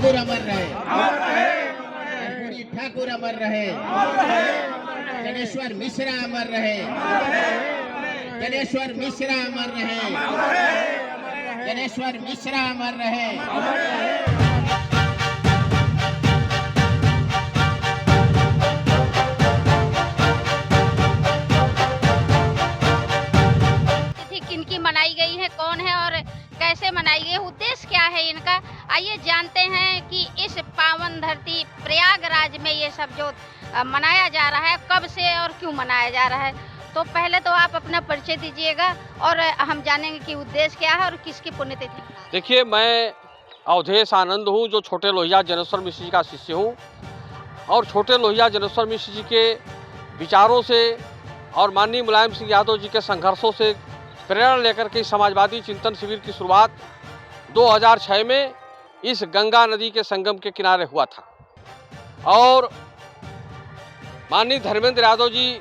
ठाकुर अमर रहे, कर्पूरी ठाकुर अमर रहे, जनेश्वर मिश्रा अमर रहे, जनेश्वर मिश्रा अमर रहे, जनेश्वर मिश्रा अमर रहे। किनकी मनाई गई है, कौन है और कैसे मनाई गई है, उद्देश्य क्या है इनका, आइए जानते हैं कि इस पावन धरती प्रयागराज में ये सब जो मनाया जा रहा है कब से और क्यों मनाया जा रहा है। तो पहले तो आप अपना परिचय दीजिएगा और हम जानेंगे कि उद्देश्य क्या है और किसकी पुण्यतिथि। देखिए, मैं अवधेश आनंद हूँ, जो छोटे लोहिया जनेश्वर मिश्र जी का शिष्य हूँ और छोटे लोहिया जनेश्वर मिश्र जी के विचारों से और माननीय मुलायम सिंह यादव जी के संघर्षों से प्रेरणा लेकर के समाजवादी चिंतन शिविर की शुरुआत 2006 में इस गंगा नदी के संगम के किनारे हुआ था और माननीय धर्मेंद्र यादव जी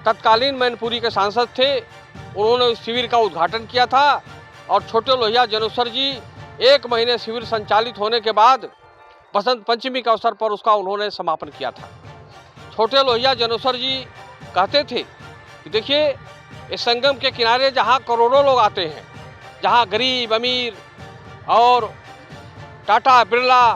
तत्कालीन मैनपुरी के सांसद थे। उन्होंने उस शिविर का उद्घाटन किया था और छोटे लोहिया जनेश्वर जी 1 महीने शिविर संचालित होने के बाद बसंत पंचमी के अवसर पर उसका उन्होंने समापन किया था। छोटे लोहिया जनेश्वर जी कहते थे कि देखिए, इस संगम के किनारे जहाँ करोड़ों लोग आते हैं, जहाँ गरीब अमीर और टाटा बिरला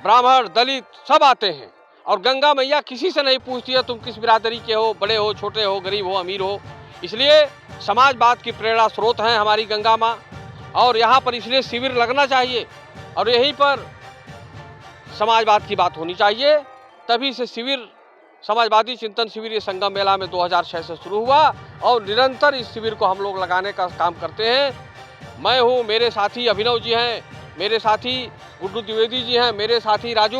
ब्राह्मण दलित सब आते हैं और गंगा मैया किसी से नहीं पूछती है तुम किस बिरादरी के हो, बड़े हो, छोटे हो, गरीब हो, अमीर हो। इसलिए समाजवाद की प्रेरणा स्रोत हैं हमारी गंगा माँ और यहाँ पर इसलिए शिविर लगना चाहिए और यहीं पर समाजवाद की बात होनी चाहिए। तभी से शिविर समाजवादी चिंतन शिविर ये संगम मेला में 2006 से शुरू हुआ और निरंतर इस शिविर को हम लोग लगाने का काम करते हैं। मैं हूँ, मेरे साथी अभिनव जी हैं, मेरे साथी गुड्डू द्विवेदी जी हैं, मेरे साथी राजू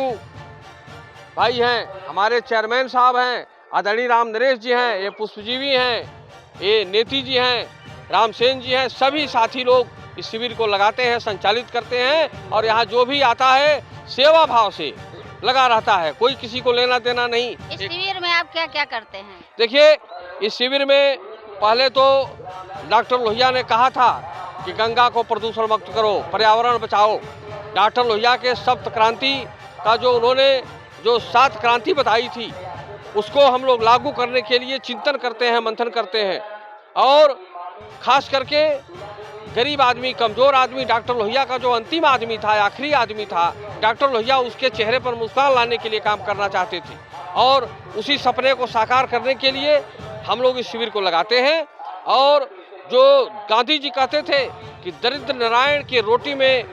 भाई हैं, हमारे चेयरमैन साहब हैं, आदरणीय राम नरेश जी हैं, ये पुष्पजीवी हैं, ये नेती जी हैं, रामसेन जी हैं। सभी साथी लोग इस शिविर को लगाते हैं, संचालित करते हैं और यहाँ जो भी आता है सेवा भाव से लगा रहता है, कोई किसी को लेना देना नहीं। इस शिविर में आप क्या क्या करते हैं? देखिए, इस शिविर में पहले तो डॉक्टर लोहिया ने कहा था कि गंगा को प्रदूषण मुक्त करो, पर्यावरण बचाओ। डॉक्टर लोहिया के सप्त क्रांति का जो उन्होंने जो 7 क्रांति बताई थी उसको हम लोग लागू करने के लिए चिंतन करते हैं, मंथन करते हैं और खास करके गरीब आदमी, कमजोर आदमी, डॉक्टर लोहिया का जो अंतिम आदमी था, आखिरी आदमी था, डॉक्टर लोहिया उसके चेहरे पर मुस्कान लाने के लिए काम करना चाहते थे और उसी सपने को साकार करने के लिए हम लोग इस शिविर को लगाते हैं। और जो गांधी जी कहते थे कि दरिद्र नारायण की रोटी में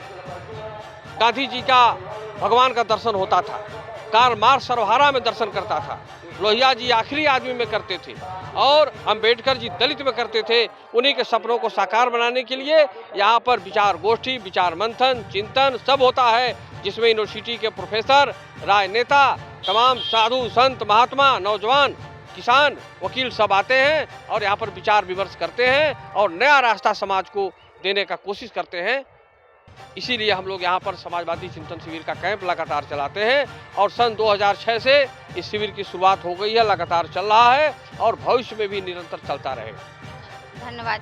गांधी जी का भगवान का दर्शन होता था, कार्ल मार्क्स सर्वहारा में दर्शन करता था, लोहिया जी आखिरी आदमी में करते थे और अंबेडकर जी दलित में करते थे। उन्हीं के सपनों को साकार बनाने के लिए यहाँ पर विचार गोष्ठी, विचार मंथन, चिंतन सब होता है, जिसमें यूनिवर्सिटी के प्रोफेसर, राजनेता, तमाम साधु संत महात्मा, नौजवान, किसान, वकील सब आते हैं और यहाँ पर विचार विमर्श करते हैं और नया रास्ता समाज को देने का कोशिश करते हैं। इसीलिए हम लोग यहाँ पर समाजवादी चिंतन शिविर का कैंप लगातार चलाते हैं और सन 2006 से इस शिविर की शुरुआत हो गई है, लगातार चल रहा है और भविष्य में भी निरंतर चलता रहेगा। धन्यवाद।